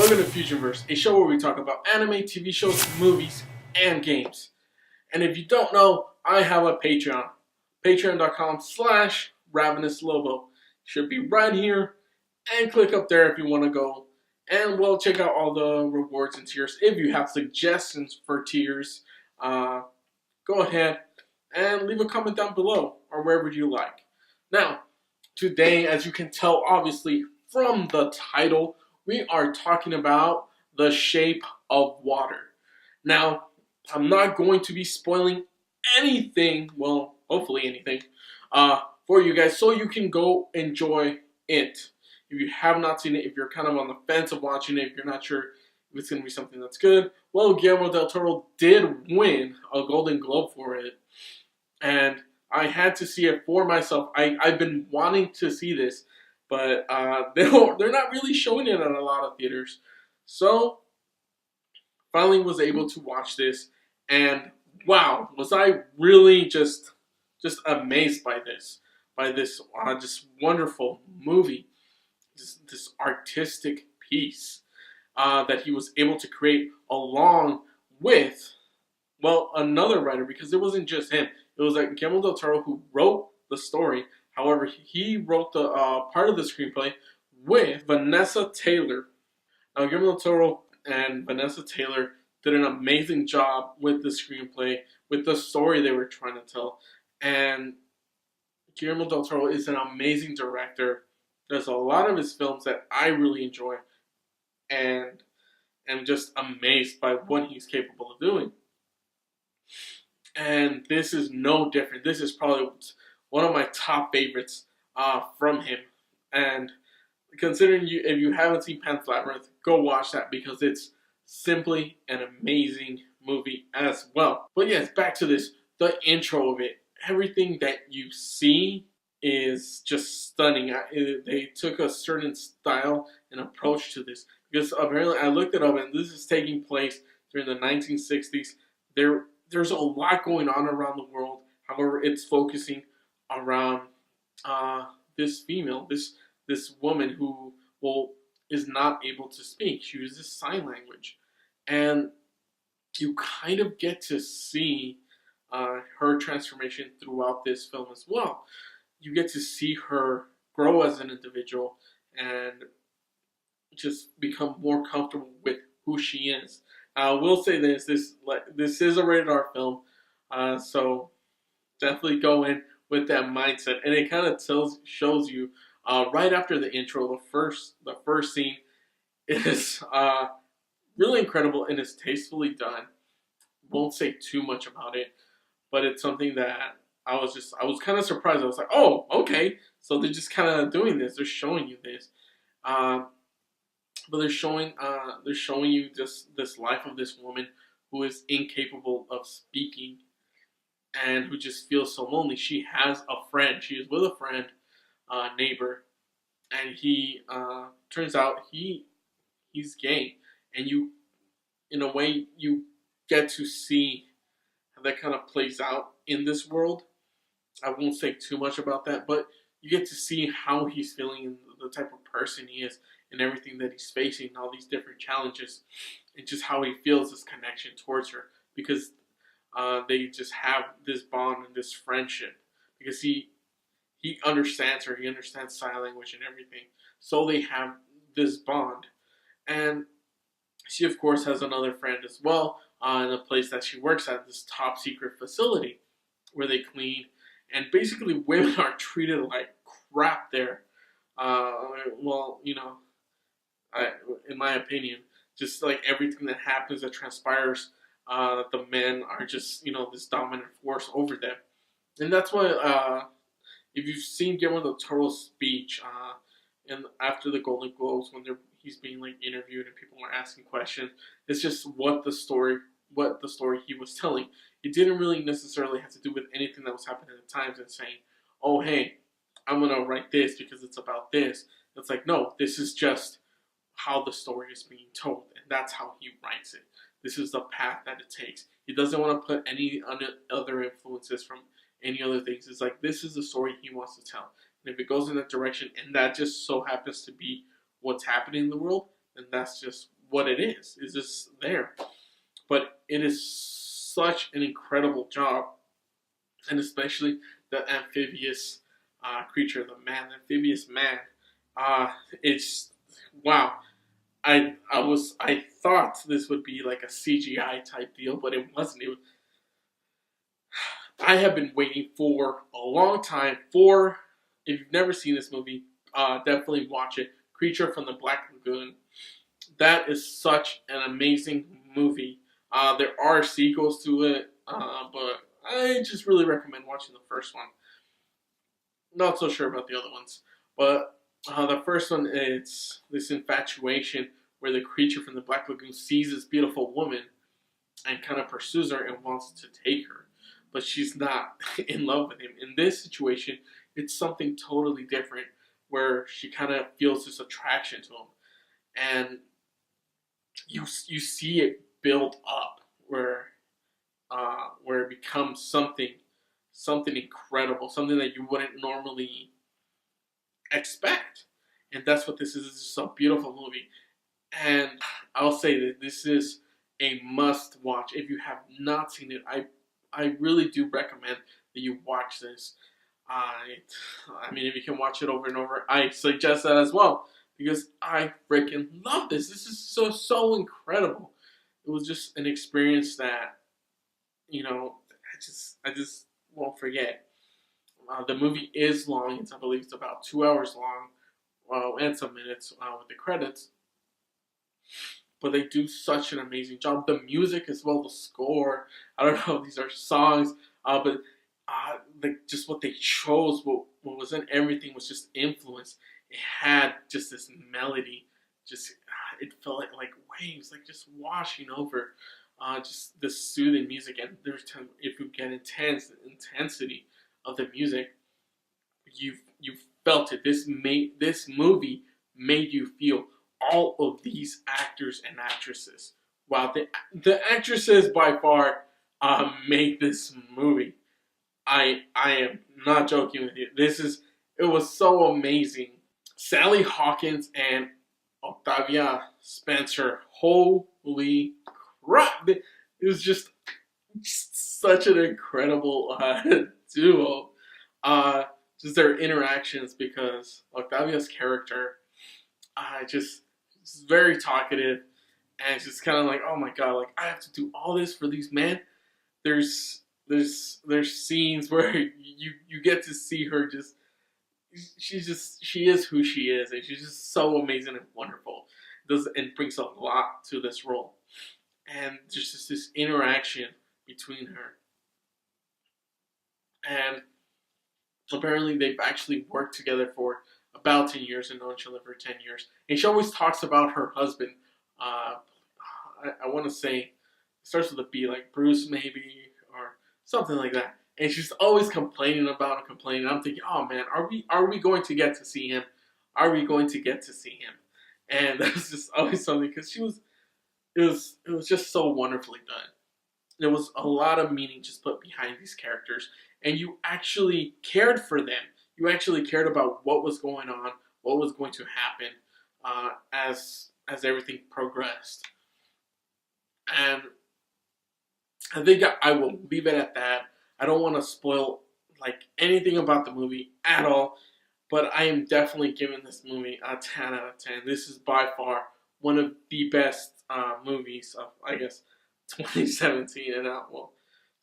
Welcome to Fusionverse, a show where we talk about anime, TV shows, movies, and games. And if you don't know, I have a Patreon. Patreon.com/Ravenouslobo. Should be right here. And click up there if you want to go. And well, check out all the rewards and tiers. If you have suggestions for tiers, go ahead and leave a comment down below or wherever you like. Now, today, as you can tell, obviously, from the title, we are talking about The Shape of Water. Now, I'm not going to be spoiling anything, well, hopefully anything, for you guys, so you can go enjoy it. If you have not seen it, if you're kind of on the fence of watching it, if you're not sure if it's going to be something that's good, well, Guillermo del Toro did win a Golden Globe for it, and I had to see it for myself. I've been wanting to see this, but they're not really showing it in a lot of theaters. So, finally was able to watch this, and wow, was I really just amazed by this just wonderful movie, this artistic piece that he was able to create along with, well, another writer, because it wasn't just him. It was like Guillermo del Toro who wrote the story. However, he wrote the part of the screenplay with Vanessa Taylor. Now, Guillermo del Toro and Vanessa Taylor did an amazing job with the screenplay, with the story they were trying to tell. And Guillermo del Toro is an amazing director. There's a lot of his films that I really enjoy, and am just amazed by what he's capable of doing. And this is no different. This is probably one of my top favorites from him. And considering if you haven't seen Pan's Labyrinth, go watch that because it's simply an amazing movie as well. But yes, back to this. The intro of it. Everything that you see is just stunning. They took a certain style and approach to this. Because apparently, I looked it up, and this is taking place during the 1960s. There's a lot going on around the world. However, it's focusing around this female, this woman who is not able to speak. She uses sign language, and you kind of get to see her transformation throughout this film as well. You get to see her grow as an individual and just become more comfortable with who she is. I will say this is a rated R film, so definitely go in with that mindset. And it kind of shows you right after the intro, the first scene is really incredible and is tastefully done. Won't say too much about it, but it's something that I was kind of surprised. I was like, oh, okay, so they're just kind of doing this. They're showing you this. But they're showing you this life of this woman who is incapable of speaking and who just feels so lonely. She has a friend. She is with a friend, neighbor, and he turns out he's gay. And you, in a way, you get to see how that kind of plays out in this world. I won't say too much about that, but you get to see how he's feeling and the type of person he is, and everything that he's facing, all these different challenges, and just how he feels this connection towards her, because they just have this bond and this friendship, because he understands her, he understands sign language and everything, so they have this bond. And she, of course, has another friend as well in a place that she works at, this top secret facility where they clean, and basically women are treated like crap there. Well, you know, in my opinion, just like everything that happens, that transpires, the men are just, you know, this dominant force over them. And that's why, if you've seen Guillermo del Toro's speech, and after the Golden Globes, when he's being like interviewed and people are asking questions, it's just what the story he was telling. It didn't really necessarily have to do with anything that was happening at the times and saying, oh, hey, I'm going to write this because it's about this. It's like, no, this is just how the story is being told, and that's how he writes it. This is the path that it takes. He doesn't want to put any other influences from any other things. It's like, this is the story he wants to tell. And if it goes in that direction, and that just so happens to be what's happening in the world, then that's just what it is. It's just there. But it is such an incredible job, and especially the amphibious creature, the amphibious man. It's wow. I thought this would be like a CGI type deal, but it wasn't. I have been waiting for a long time for. If you've never seen this movie, definitely watch it. Creature from the Black Lagoon. That is such an amazing movie. There are sequels to it, but I just really recommend watching the first one. Not so sure about the other ones, but the first one, it's this infatuation where the creature from the Black Lagoon sees this beautiful woman and kind of pursues her and wants to take her, but she's not in love with him. In this situation, it's something totally different where she kind of feels this attraction to him, and you see it build up where it becomes something incredible, something that you wouldn't normally expect. And that's what this is. It's just a beautiful movie. And I'll say that this is a must watch. If you have not seen it, I really do recommend that you watch this. I mean, if you can watch it over and over, I suggest that as well because I freaking love this. This is so incredible. It was just an experience that I just won't forget. The movie is long. I believe it's about 2 hours long, and some minutes with the credits. But they do such an amazing job. The music as well, the score. I don't know if these are songs, but just what they chose, what was in everything was just influence. It had just this melody. Just it felt like waves, like just washing over. Just the soothing music, and there's times if you get intensity of the music, you felt it. This movie made you feel all of these actors and actresses. Wow, the actresses by far made this movie. I am not joking with you. It was so amazing. Sally Hawkins and Octavia Spencer. Holy crap! It was just such an incredible duo. Just their interactions because Octavia's character, just very talkative and it's just kind of like, oh my god, like I have to do all this for these men. There's scenes where you get to see her just she is who she is and she's just so amazing and wonderful. Does and brings a lot to this role and just this interaction between her and apparently they've actually worked together for about 10 years and known each other for 10 years. And she always talks about her husband. Uh, I want to say it starts with a B, like Bruce maybe or something like that. And she's always complaining about him, complaining. I'm thinking, oh man, are we going to get to see him? Are we going to get to see him? And that was just always something because it was just so wonderfully done. There was a lot of meaning just put behind these characters, and you actually cared for them. You actually cared about what was going on, what was going to happen as everything progressed. And I think I will leave it at that. I don't want to spoil like anything about the movie at all, but I am definitely giving this movie a 10 out of 10. This is by far one of the best movies of, I guess, 2017 and out. Well,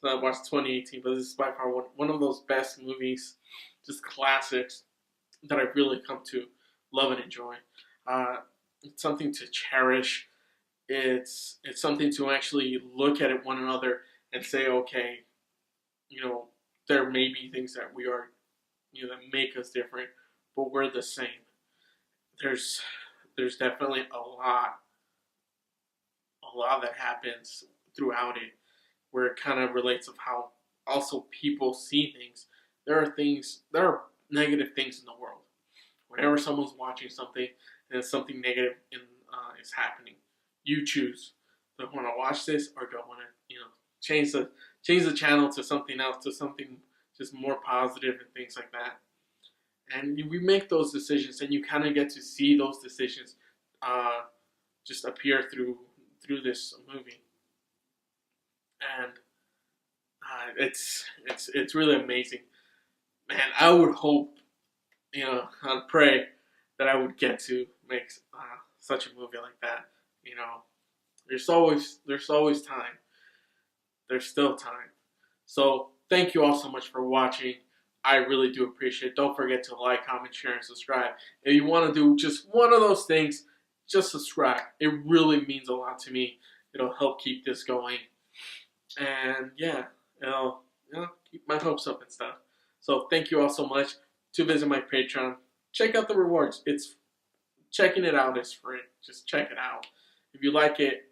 so I watched 2018, but this is by far one of those best movies, just classics that I've really come to love and enjoy. It's something to cherish. It's something to actually look at one another and say, okay, there may be things that we are, that make us different, but we're the same. There's definitely a lot that happens throughout it where it kind of relates of how also people see things. There are negative things in the world. Whenever someone's watching something and something negative is happening, you choose. Do I want to watch this or do I want to, change the channel to something else, to something just more positive and things like that. And we make those decisions, and you kind of get to see those decisions just appear through this movie, and it's really amazing, man. I would hope, I'd pray that I would get to make such a movie like that. There's always time. There's still time. So thank you all so much for watching. I really do appreciate it. Don't forget to like, comment, share, and subscribe. If you want to do just one of those things, just subscribe. It really means a lot to me. It'll help keep this going. And yeah, it'll keep my hopes up and stuff. So thank you all so much. To visit my Patreon, check out the rewards. Checking it out is free. Just check it out. If you like it,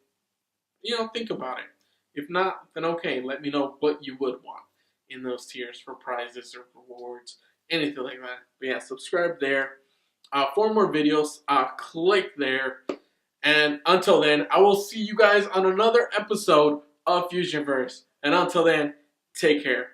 think about it. If not, then okay, let me know what you would want in those tiers for prizes or rewards, anything like that. But yeah, subscribe there. For more videos, click there. And until then, I will see you guys on another episode of Fusionverse. And until then, take care.